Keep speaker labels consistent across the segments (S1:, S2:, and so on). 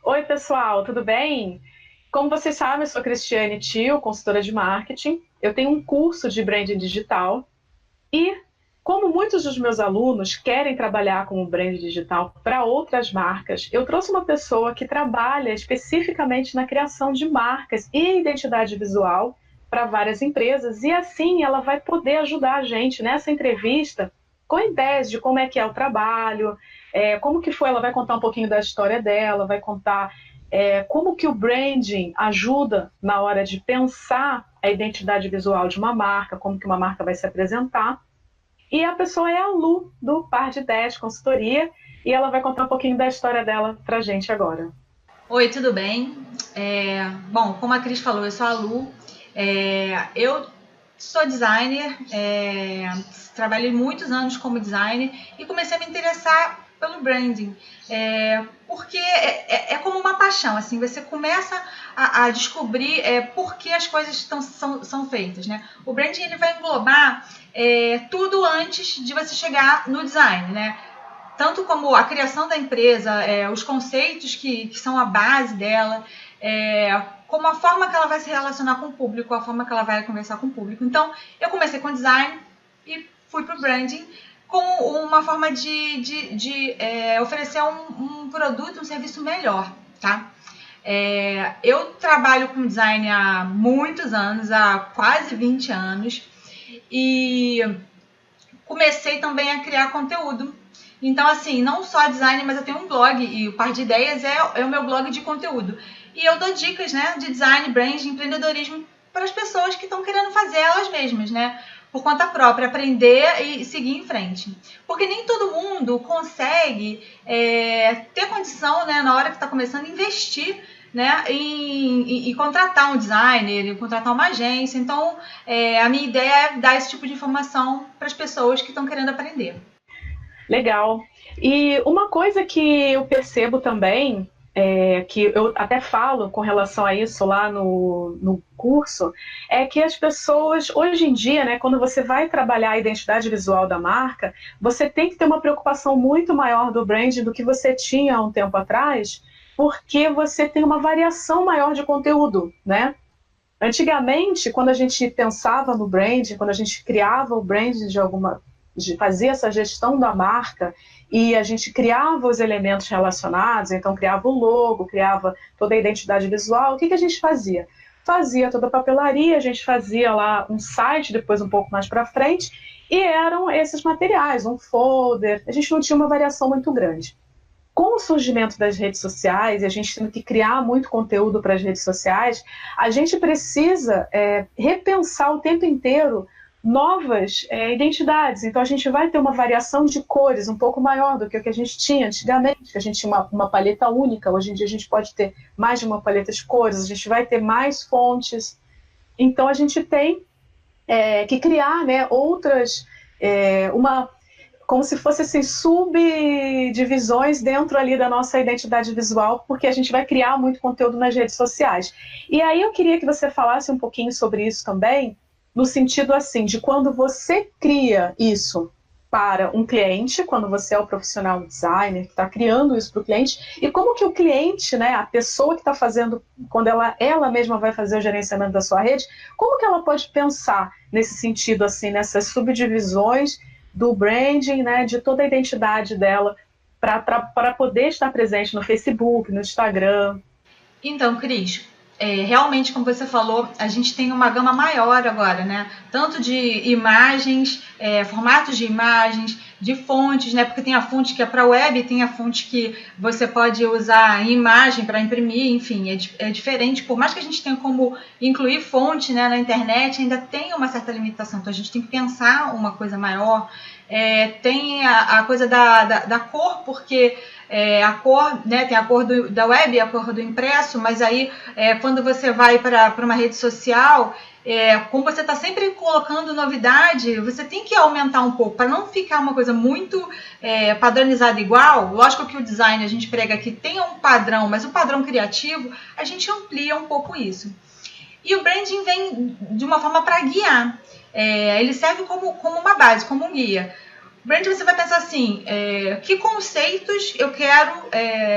S1: Oi, pessoal, tudo bem? Como vocês sabem, eu sou Cristiane Tio, consultora de marketing. Eu tenho um curso de branding digital e, como muitos dos meus alunos querem trabalhar como brand digital para outras marcas, eu trouxe uma pessoa que trabalha especificamente na criação de marcas e identidade visual para várias empresas e assim ela vai poder ajudar a gente nessa entrevista com ideias de como é que é o trabalho, como que foi, ela vai contar um pouquinho da história dela, vai contar como que o branding ajuda na hora de pensar a identidade visual de uma marca, como que uma marca vai se apresentar. E a pessoa é a Lu, do Par de 10 Consultoria, e ela vai contar um pouquinho da história dela pra gente agora.
S2: Oi, tudo bem? Bom, como a Cris falou, eu sou a Lu. Eu sou designer, trabalhei muitos anos como designer e comecei a me interessar pelo branding, porque é como uma paixão, assim, você começa a descobrir por que as coisas são feitas, né? O branding ele vai englobar tudo antes de você chegar no design, né? Tanto como a criação da empresa, os conceitos que são a base dela, como a forma que ela vai se relacionar com o público, a forma que ela vai conversar com o público. Então, eu comecei com design e fui para o branding como uma forma de oferecer um produto, um serviço melhor, tá? Eu trabalho com design há muitos anos, há quase 20 anos, e comecei também a criar conteúdo. Então, assim, não só design, mas eu tenho um blog, e o Par de Ideias é o meu blog de conteúdo. E eu dou dicas, né, de design, brand, empreendedorismo para as pessoas que estão querendo fazer elas mesmas, né? Por conta própria, aprender e seguir em frente. Porque nem todo mundo consegue ter condição, né, na hora que está começando, investir, né, em contratar um designer, em contratar uma agência. Então, a minha ideia é dar esse tipo de informação para as pessoas que estão querendo aprender.
S1: Legal. E uma coisa que eu percebo também, que eu até falo com relação a isso lá no curso, é que as pessoas, hoje em dia, né, quando você vai trabalhar a identidade visual da marca, você tem que ter uma preocupação muito maior do branding do que você tinha há um tempo atrás, porque você tem uma variação maior de conteúdo, né? Antigamente, quando a gente pensava no branding, quando a gente criava o branding de fazer essa gestão da marca e a gente criava os elementos relacionados, então criava o logo, criava toda a identidade visual, o que a gente fazia? Fazia toda a papelaria, a gente fazia lá um site, depois um pouco mais para frente, e eram esses materiais, um folder, a gente não tinha uma variação muito grande. Com o surgimento das redes sociais e a gente tendo que criar muito conteúdo para as redes sociais, a gente precisa repensar o tempo inteiro novas identidades. Então a gente vai ter uma variação de cores um pouco maior do que o que a gente tinha antigamente, que a gente tinha uma paleta única. Hoje em dia a gente pode ter mais de uma paleta de cores, a gente vai ter mais fontes. Então a gente tem que criar, né, outras, uma como se fossem assim, subdivisões dentro ali da nossa identidade visual, porque a gente vai criar muito conteúdo nas redes sociais. E aí eu queria que você falasse um pouquinho sobre isso também, no sentido assim, de quando você cria isso para um cliente, quando você é o profissional designer que está criando isso para o cliente, e como que o cliente, né, a pessoa que está fazendo, quando ela mesma vai fazer o gerenciamento da sua rede, como que ela pode pensar nesse sentido, assim, nessas subdivisões do branding, né, de toda a identidade dela para poder estar presente no Facebook, no Instagram.
S2: Então, Cris, realmente, como você falou, a gente tem uma gama maior agora, né? Tanto de imagens, formatos de imagens, de fontes, né? Porque tem a fonte que é para web, tem a fonte que você pode usar em imagem para imprimir, enfim, é diferente. Por mais que a gente tenha como incluir fonte, né, na internet, ainda tem uma certa limitação. Então, a gente tem que pensar uma coisa maior. Tem a coisa da cor, porque a cor, né, tem a cor da web e a cor do impresso, mas aí quando você vai para uma rede social, como você está sempre colocando novidade, você tem que aumentar um pouco para não ficar uma coisa muito padronizada igual. Lógico que o design a gente prega que tenha um padrão, mas o padrão criativo a gente amplia um pouco isso. E o branding vem de uma forma para guiar. Ele serve como uma base, como um guia. Brand, você vai pensar assim, que conceitos eu quero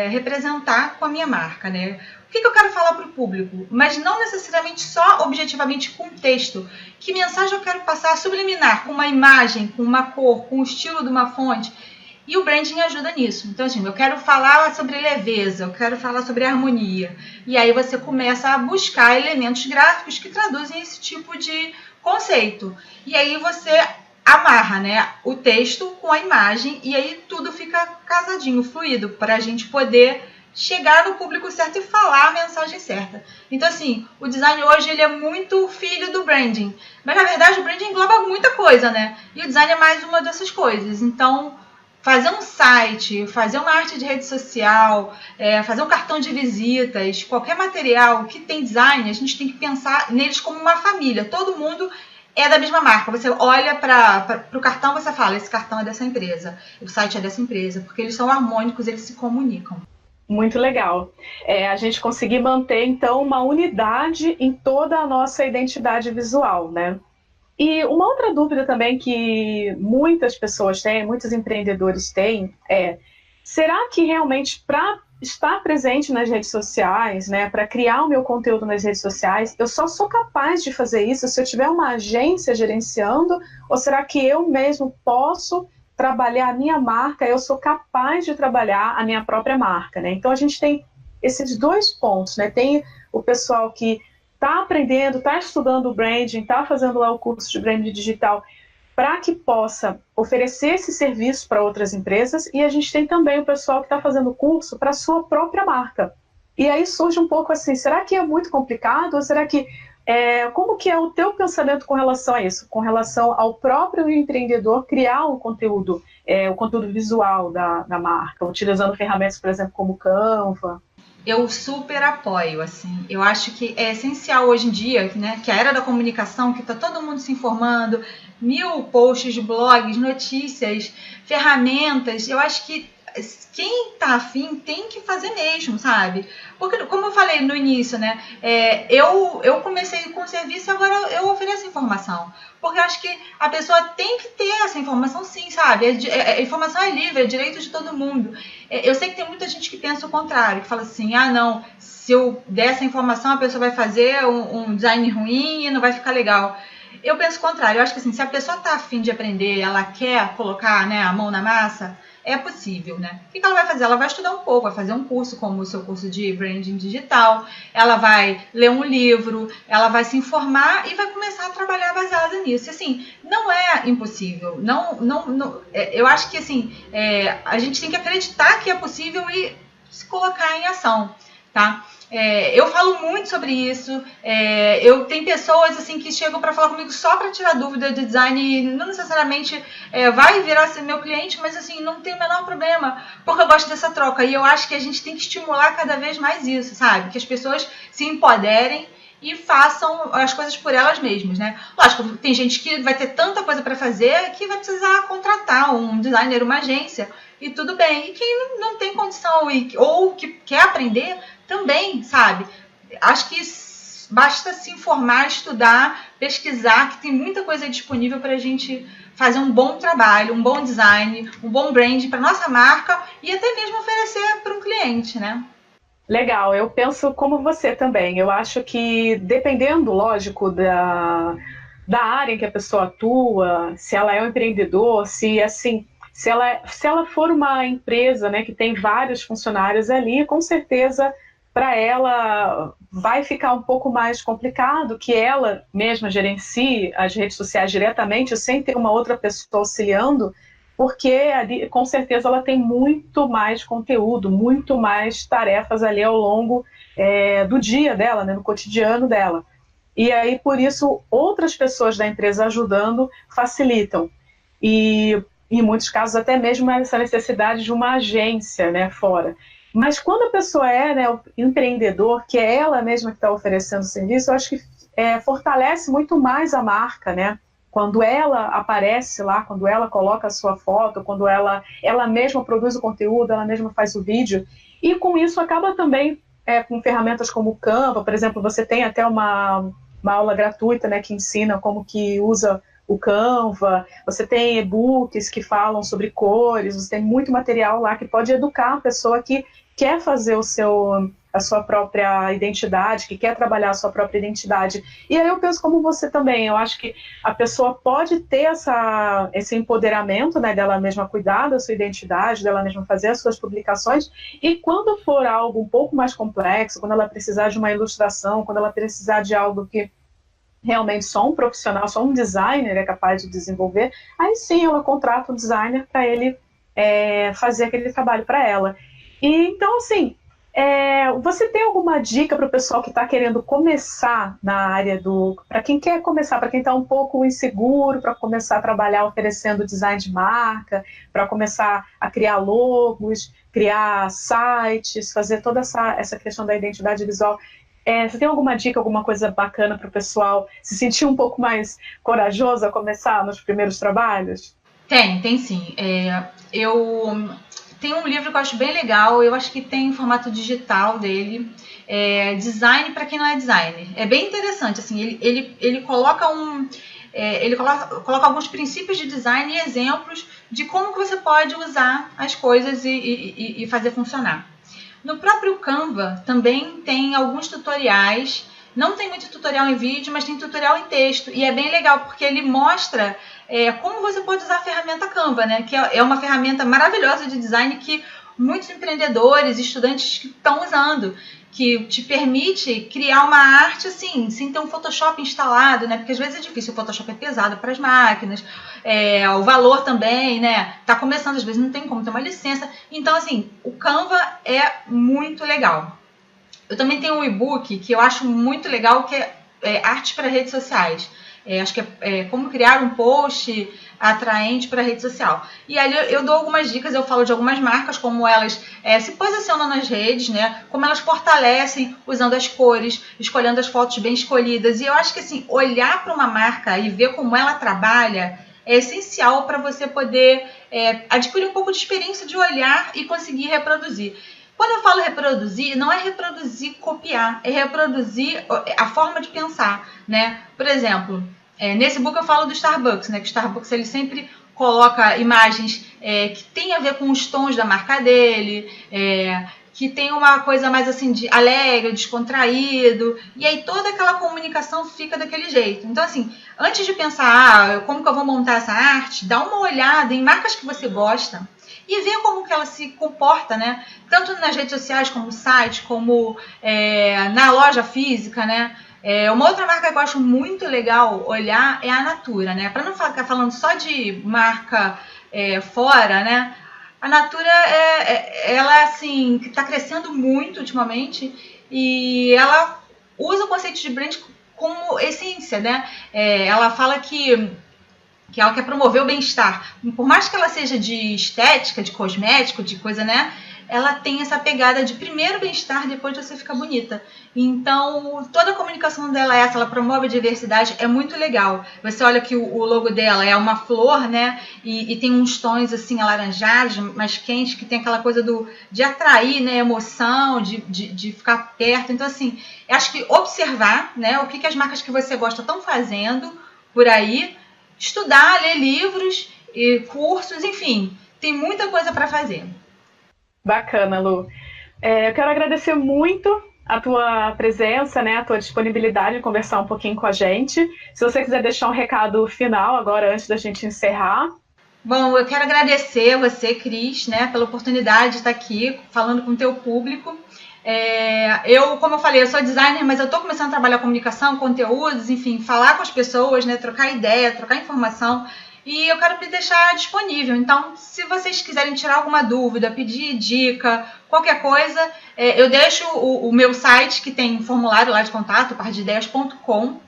S2: representar com a minha marca, né? O que eu quero falar para o público? Mas não necessariamente só objetivamente com texto. Que mensagem eu quero passar subliminar, com uma imagem, com uma cor, com o estilo de uma fonte? E o branding ajuda nisso. Então, assim, eu quero falar sobre leveza, eu quero falar sobre harmonia. E aí você começa a buscar elementos gráficos que traduzem esse tipo de conceito. E aí você amarra, né, o texto com a imagem e aí tudo fica casadinho, fluido, para a gente poder chegar no público certo e falar a mensagem certa. Então, assim, o design hoje ele é muito filho do branding. Mas, na verdade, o branding engloba muita coisa, né? E o design é mais uma dessas coisas. Então, fazer um site, fazer uma arte de rede social, fazer um cartão de visitas, qualquer material que tem design, a gente tem que pensar neles como uma família. Todo mundo é da mesma marca. Você olha para o cartão e você fala, esse cartão é dessa empresa, o site é dessa empresa, porque eles são harmônicos, eles se comunicam.
S1: Muito legal. A gente conseguir manter, então, uma unidade em toda a nossa identidade visual, né? E uma outra dúvida também que muitas pessoas têm, muitos empreendedores têm, será que realmente para estar presente nas redes sociais, né, para criar o meu conteúdo nas redes sociais, eu só sou capaz de fazer isso se eu tiver uma agência gerenciando, ou será que eu mesmo posso trabalhar a minha marca, eu sou capaz de trabalhar a minha própria marca, né? Então a gente tem esses dois pontos, né? Tem o pessoal que está aprendendo, está estudando o branding, está fazendo lá o curso de branding digital para que possa oferecer esse serviço para outras empresas, e a gente tem também o pessoal que está fazendo o curso para a sua própria marca. E aí surge um pouco assim, será que é muito complicado? Ou será que, como que é o teu pensamento com relação a isso? Com relação ao próprio empreendedor criar o conteúdo visual da marca, utilizando ferramentas, por exemplo, como Canva?
S2: Eu super apoio, assim. Eu acho que é essencial hoje em dia, né, que a era da comunicação, que está todo mundo se informando, 1000 posts de blogs, notícias, ferramentas. Eu acho que quem tá afim tem que fazer mesmo, sabe? Porque, como eu falei no início, né, eu comecei com o serviço e agora eu ofereço informação. Porque eu acho que a pessoa tem que ter essa informação sim, sabe? A informação é livre, é direito de todo mundo. Eu sei que tem muita gente que pensa o contrário, que fala assim, ah não, se eu der essa informação a pessoa vai fazer um design ruim e não vai ficar legal. Eu penso o contrário, eu acho que assim, se a pessoa tá afim de aprender, ela quer colocar, né, a mão na massa, é possível, né? O que ela vai fazer? Ela vai estudar um pouco, vai fazer um curso como o seu curso de branding digital, ela vai ler um livro, ela vai se informar e vai começar a trabalhar baseada nisso. E, assim, não é impossível. Eu acho que assim, a gente tem que acreditar que é possível e se colocar em ação, tá? Eu falo muito sobre isso. Eu tenho pessoas assim que chegam para falar comigo só para tirar dúvida de design e não necessariamente vai virar ser meu cliente, mas assim, não tem o menor problema, porque eu gosto dessa troca. E eu acho que a gente tem que estimular cada vez mais isso, sabe? Que as pessoas se empoderem e façam as coisas por elas mesmas, né? Lógico, tem gente que vai ter tanta coisa para fazer que vai precisar contratar um designer, uma agência, e tudo bem. E quem não tem condição ou que quer aprender, também, sabe? Acho que basta se informar, estudar, pesquisar, que tem muita coisa disponível para a gente fazer um bom trabalho, um bom design, um bom brand para nossa marca e até mesmo oferecer para um cliente, né?
S1: Legal, eu penso como você também. Eu acho que dependendo, lógico, da área em que a pessoa atua, se ela é um empreendedor, se ela for uma empresa, né, que tem vários funcionários ali, com certeza para ela vai ficar um pouco mais complicado que ela mesma gerencie as redes sociais diretamente, sem ter uma outra pessoa auxiliando, porque ali, com certeza ela tem muito mais conteúdo, muito mais tarefas ali ao longo do dia dela, né, no cotidiano dela. E aí, por isso, outras pessoas da empresa ajudando facilitam. E, em muitos casos, até mesmo essa necessidade de uma agência, né, fora. Mas quando a pessoa né, o empreendedor, que é ela mesma que está oferecendo o serviço, eu acho que fortalece muito mais a marca, né? Quando ela aparece lá, quando ela coloca a sua foto, quando ela mesma produz o conteúdo, ela mesma faz o vídeo. E com isso acaba também com ferramentas como o Canva, por exemplo, você tem até uma aula gratuita, né, que ensina como que usa o Canva, você tem e-books que falam sobre cores, você tem muito material lá que pode educar a pessoa que quer fazer a sua própria identidade, que quer trabalhar a sua própria identidade. E aí eu penso como você também, eu acho que a pessoa pode ter esse empoderamento, né, dela mesma cuidar da sua identidade, dela mesma fazer as suas publicações, e quando for algo um pouco mais complexo, quando ela precisar de uma ilustração, quando ela precisar de algo que realmente só um profissional, só um designer é capaz de desenvolver, aí sim ela contrata um designer para ele fazer aquele trabalho para ela. E então, assim, você tem alguma dica para o pessoal que está querendo começar na área para quem quer começar, para quem está um pouco inseguro, para começar a trabalhar oferecendo design de marca, para começar a criar logos, criar sites, fazer toda essa questão da identidade visual? Você tem alguma dica, alguma coisa bacana para o pessoal se sentir um pouco mais corajoso a começar nos primeiros trabalhos?
S2: Tem sim. Eu tenho um livro que eu acho bem legal, eu acho que tem em formato digital dele, Design para quem não é designer. É bem interessante, assim, ele coloca ele coloca alguns princípios de design e exemplos de como que você pode usar as coisas e fazer funcionar. No próprio Canva também tem alguns tutoriais, não tem muito tutorial em vídeo, mas tem tutorial em texto, e é bem legal porque ele mostra como você pode usar a ferramenta Canva, né? Que é uma ferramenta maravilhosa de design que muitos empreendedores, estudantes estão usando, que te permite criar uma arte assim, sem ter um Photoshop instalado, né? Porque às vezes é difícil, o Photoshop é pesado para as máquinas, o valor também, né? Tá começando, às vezes não tem como ter uma licença. Então, assim, o Canva é muito legal. Eu também tenho um e-book que eu acho muito legal, que é Arte para Redes Sociais. Acho que é como criar um post atraente para a rede social. E aí eu dou algumas dicas, eu falo de algumas marcas, como elas se posicionam nas redes, né? Como elas fortalecem usando as cores, escolhendo as fotos bem escolhidas. E eu acho que assim, olhar para uma marca e ver como ela trabalha é essencial para você poder adquirir um pouco de experiência de olhar e conseguir reproduzir. Quando eu falo reproduzir, não é reproduzir copiar, é reproduzir a forma de pensar, né? Por exemplo, nesse book eu falo do Starbucks, né? Que o Starbucks ele sempre coloca imagens que tem a ver com os tons da marca dele, que tem uma coisa mais assim de alegre, descontraído, e aí toda aquela comunicação fica daquele jeito. Então, assim, antes de pensar como que eu vou montar essa arte, dá uma olhada em marcas que você gosta e ver como que ela se comporta, né? Tanto nas redes sociais, como no site, como na loja física, né? Uma outra marca que eu acho muito legal olhar é a Natura, né? Para não ficar falando só de marca fora, né? A Natura, ela assim, está crescendo muito ultimamente e ela usa o conceito de brand como essência, né? Ela fala que ela quer promover o bem-estar. Por mais que ela seja de estética, de cosmético, de coisa, né? Ela tem essa pegada de primeiro bem-estar, depois você fica bonita. Então, toda a comunicação dela é essa, ela promove a diversidade, é muito legal. Você olha que o logo dela é uma flor, né? E tem uns tons assim alaranjados, mais quentes, que tem aquela coisa de atrair, né? Emoção, de ficar perto. Então, assim, eu acho que observar, né? O que as marcas que você gosta estão fazendo por aí, estudar, ler livros, cursos, enfim, tem muita coisa para fazer.
S1: Bacana, Lu. Eu quero agradecer muito a tua presença, né, a tua disponibilidade de conversar um pouquinho com a gente. Se você quiser deixar um recado final agora, antes da gente encerrar.
S2: Bom, eu quero agradecer você, Cris, né, pela oportunidade de estar aqui falando com o teu público. Como eu falei, eu sou designer, mas eu estou começando a trabalhar comunicação, conteúdos, enfim, falar com as pessoas, né, trocar ideia, trocar informação. E eu quero me deixar disponível. Então, se vocês quiserem tirar alguma dúvida, pedir dica, qualquer coisa, eu deixo o meu site, que tem um formulário lá de contato, pardideias.com.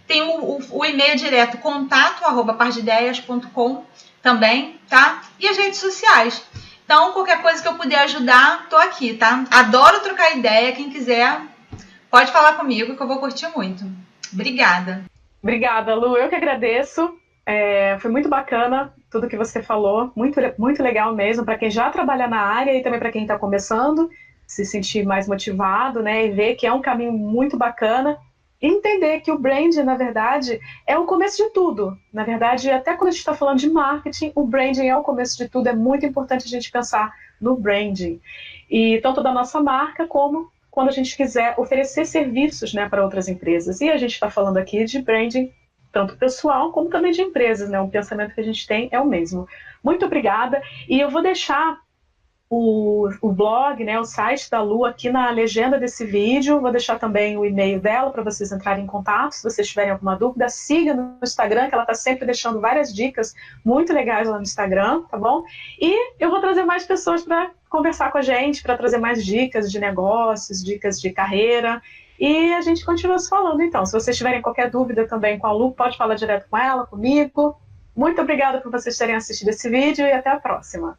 S2: Tem o e-mail direto, contato@pardideias.com também, tá? E as redes sociais. Então, qualquer coisa que eu puder ajudar, tô aqui, tá? Adoro trocar ideia. Quem quiser, pode falar comigo, que eu vou curtir muito. Obrigada.
S1: Obrigada, Lu. Eu que agradeço. Foi muito bacana tudo que você falou, muito, muito legal mesmo, para quem já trabalha na área e também para quem está começando, se sentir mais motivado, né, e ver que é um caminho muito bacana. entender que o branding, na verdade, é o começo de tudo. Na verdade, até quando a gente está falando de marketing, o branding é o começo de tudo. É muito importante a gente pensar no branding. E tanto da nossa marca, como quando a gente quiser oferecer serviços, né, para outras empresas. E a gente está falando aqui de branding, tanto pessoal como também de empresas, né? O pensamento que a gente tem é o mesmo. Muito obrigada. E eu vou deixar o blog, né, o site da Lu aqui na legenda desse vídeo. Vou deixar também o e-mail dela para vocês entrarem em contato. Se vocês tiverem alguma dúvida, siga no Instagram, que ela está sempre deixando várias dicas muito legais lá no Instagram, tá bom? E eu vou trazer mais pessoas para conversar com a gente, para trazer mais dicas de negócios, dicas de carreira. E a gente continua se falando, então. Se vocês tiverem qualquer dúvida também com a Lu, pode falar direto com ela, comigo. Muito obrigada por vocês terem assistido esse vídeo e até a próxima.